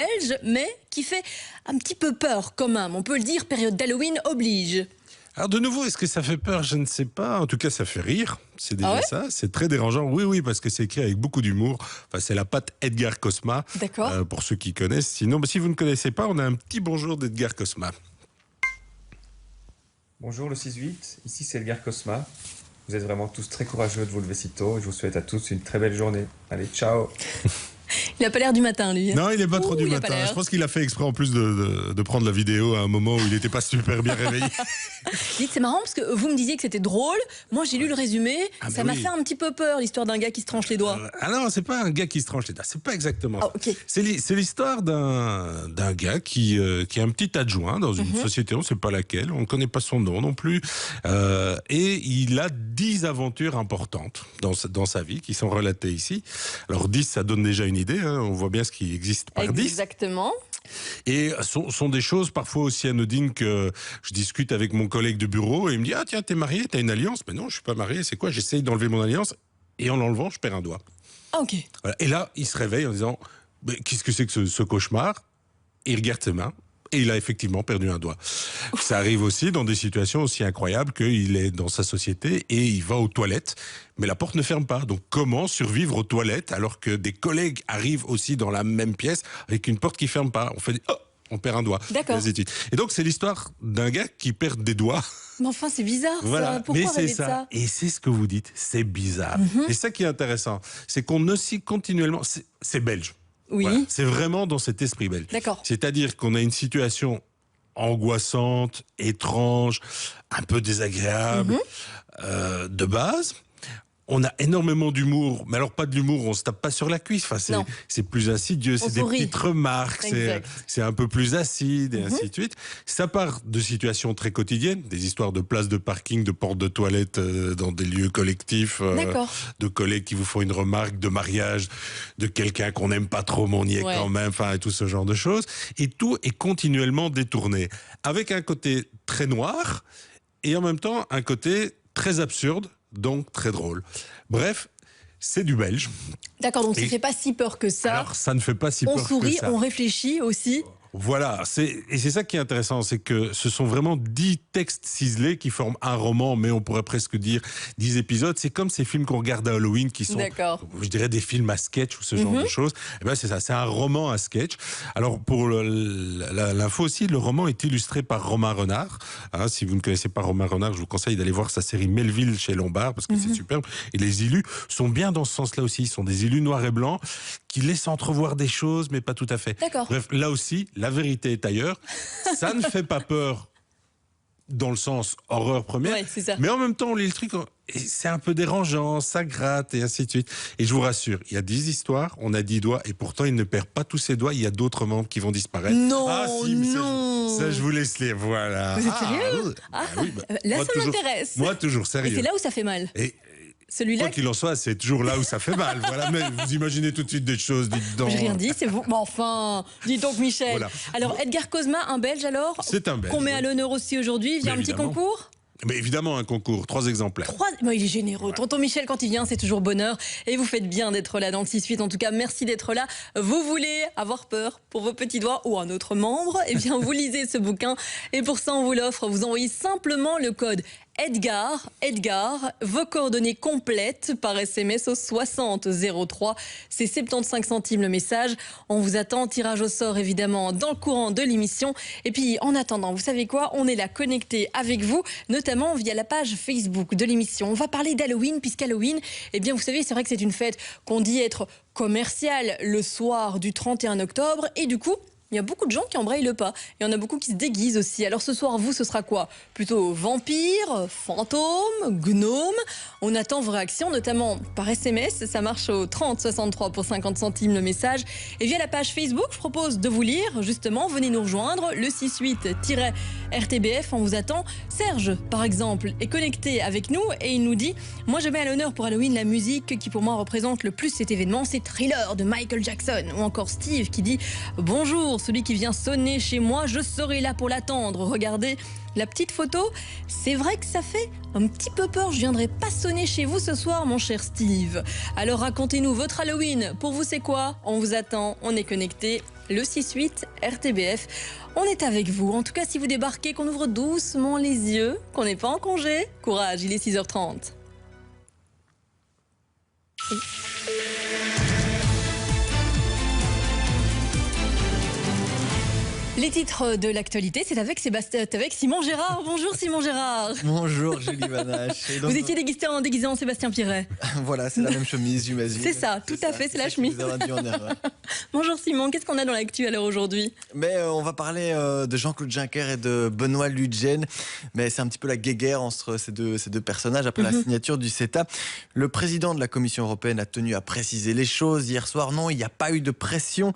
belge, mais qui fait un petit peu peur quand même. On peut le dire, période d'Halloween oblige. Alors de nouveau, est-ce que ça fait peur? Je ne sais pas. En tout cas, ça fait rire. C'est déjà ça. C'est très dérangeant. Oui, oui, parce que c'est écrit avec beaucoup d'humour. Enfin, c'est la patte Edgar Cosma. D'accord. Pour ceux qui connaissent. Sinon, si vous ne connaissez pas, on a un petit bonjour d'Edgar Cosma. Bonjour le 6-8, ici c'est Edgar Cosma. Vous êtes vraiment tous très courageux de vous lever si tôt et je vous souhaite à tous une très belle journée. Allez, ciao. Il n'a pas l'air du matin, lui. Non, il n'est pas trop du matin. Je pense qu'il a fait exprès en plus de prendre la vidéo à un moment où il n'était pas super bien réveillé. Dites, c'est marrant parce que vous me disiez que c'était drôle. Moi, j'ai lu le résumé. Ça m'a fait un petit peu peur, l'histoire d'un gars qui se tranche les doigts. Ah non, c'est pas un gars qui se tranche les doigts. C'est pas exactement ça. Okay. C'est l'histoire d'un gars qui a un petit adjoint dans une société, on ne sait pas laquelle, on ne connaît pas son nom non plus. Et il a 10 aventures importantes dans sa vie qui sont relatées ici. Alors 10, ça donne déjà une idée. Hein, on voit bien ce qui existe par 10. Exactement. Et sont des choses parfois aussi anodines que je discute avec mon collègue de bureau et il me dit « Ah tiens, t'es marié, t'as une alliance ?» Mais non, je suis pas marié, c'est quoi? J'essaye d'enlever mon alliance et en l'enlevant, je perds un doigt. Ok. Voilà. Et là, il se réveille en disant « Qu'est-ce que c'est que ce cauchemar ?» Il regarde ses mains. Et il a effectivement perdu un doigt. Ça arrive aussi dans des situations aussi incroyables qu'il est dans sa société et il va aux toilettes, mais la porte ne ferme pas. Donc comment survivre aux toilettes alors que des collègues arrivent aussi dans la même pièce avec une porte qui ne ferme pas? On fait on perd un doigt. D'accord. Et donc c'est l'histoire d'un gars qui perd des doigts. Mais enfin, c'est bizarre, voilà. ça. Pourquoi rêver de ça? Et c'est ce que vous dites, c'est bizarre. Et ça qui est intéressant, c'est qu'on oscille continuellement. C'est belge. Oui. Voilà. C'est vraiment dans cet esprit belge. D'accord. C'est-à-dire qu'on a une situation angoissante, étrange, un peu désagréable, de base. On a énormément d'humour, mais alors pas de l'humour, on se tape pas sur la cuisse. Enfin, c'est plus insidieux, c'est des petites remarques, c'est un peu plus acide et ainsi de suite. Ça part de situations très quotidiennes, des histoires de places de parking, de portes de toilettes dans des lieux collectifs, de collègues qui vous font une remarque, de mariage, de quelqu'un qu'on n'aime pas trop, mais on y est quand même, enfin, et tout ce genre de choses. Et tout est continuellement détourné, avec un côté très noir et en même temps un côté très absurde. Donc très drôle. Bref, c'est du belge. D'accord, donc ça ne fait pas si peur que ça. Alors ça ne fait pas si peur que ça. On sourit, on réfléchit aussi. Voilà, et c'est ça qui est intéressant, c'est que ce sont vraiment 10 textes ciselés qui forment un roman, mais on pourrait presque dire 10 épisodes. C'est comme ces films qu'on regarde à Halloween qui sont, je dirais, des films à sketch ou ce genre de choses. Et ben c'est ça, c'est un roman à sketch. Alors pour l'info aussi, le roman est illustré par Romain Renard. Hein, si vous ne connaissez pas Romain Renard, je vous conseille d'aller voir sa série Melville chez Lombard parce que c'est superbe. Et les illus sont bien dans ce sens-là aussi. Ils sont des illus noirs et blancs qui laissent entrevoir des choses, mais pas tout à fait. Bref, là aussi, la vérité est ailleurs. Ça ne fait pas peur dans le sens horreur première, mais en même temps, on lit le truc, c'est un peu dérangeant, ça gratte, et ainsi de suite. Et je vous rassure, il y a 10 histoires, on a 10 doigts, et pourtant, il ne perd pas tous ses doigts, il y a d'autres membres qui vont disparaître. Non, ça, je vous laisse lire, voilà. Vous êtes sérieux? Là, ça m'intéresse. Moi, toujours sérieux. Et c'est là où ça fait mal. Celui-là. Quoi qu'il en soit, c'est toujours là où ça fait mal. Voilà, mais vous imaginez tout de suite des choses, dites donc. J'ai rien dit, c'est vous. Mais enfin, dites donc, Michel. Voilà. Alors, Edgar Cosma, un Belge alors? C'est un Belge. Qu'on met à l'honneur aussi aujourd'hui via un petit concours? Mais évidemment, un concours, 3 exemplaires. Mais il est généreux. Tonton Michel, quand il vient, c'est toujours bonheur. Et vous faites bien d'être là dans le 6-8. En tout cas, merci d'être là. Vous voulez avoir peur pour vos petits doigts ou un autre membre? Eh bien, vous lisez ce bouquin. Et pour ça, on vous l'offre. Vous envoyez simplement le code Edgar, vos coordonnées complètes par SMS au 60 03. C'est 75 centimes le message. On vous attend, tirage au sort évidemment dans le courant de l'émission. Et puis en attendant, vous savez quoi? On est là connecté avec vous, notamment via la page Facebook de l'émission. On va parler d'Halloween, puisqu'Halloween, eh bien vous savez, c'est vrai que c'est une fête qu'on dit être commerciale le soir du 31 octobre. Et du coup, il y a beaucoup de gens qui embrayent le pas. Il y en a beaucoup qui se déguisent aussi. Alors ce soir, vous, ce sera quoi? Plutôt vampire, fantôme, gnome? On attend vos réactions, notamment par SMS. Ça marche au 30 63 pour 50 centimes le message. Et via la page Facebook, je propose de vous lire. Justement, venez nous rejoindre. Le 68-RTBF, on vous attend. Serge, par exemple, est connecté avec nous et il nous dit « Moi, je mets à l'honneur pour Halloween la musique qui pour moi représente le plus cet événement. C'est Thriller de Michael Jackson. » Ou encore Steve qui dit « Bonjour, celui qui vient sonner chez moi, je serai là pour l'attendre. Regardez la petite photo. C'est vrai que ça fait un petit peu peur. Je viendrai pas sonner chez vous ce soir, mon cher Steve. Alors racontez-nous votre Halloween. Pour vous, c'est quoi? On vous attend. On est connecté. le 6-8 RTBF. On est avec vous. En tout cas, si vous débarquez, qu'on ouvre doucement les yeux, qu'on n'est pas en congé. Courage, il est 6h30. Les titres de l'actualité, c'est avec Simon Gérard. Bonjour Simon Gérard. Bonjour Julie Vanache. Vous étiez déguisé en Sébastien Pirret. Voilà, c'est la même chemise, j'imagine. C'est ça, tout à fait, c'est la chemise. Bonjour Simon, qu'est-ce qu'on a dans l'actu alors aujourd'hui? On va parler de Jean-Claude Juncker et de Benoît Ludgen. Mais c'est un petit peu la guéguerre entre ces deux personnages après la signature du CETA. Le président de la Commission européenne a tenu à préciser les choses. Hier soir, non, il n'y a pas eu de pression.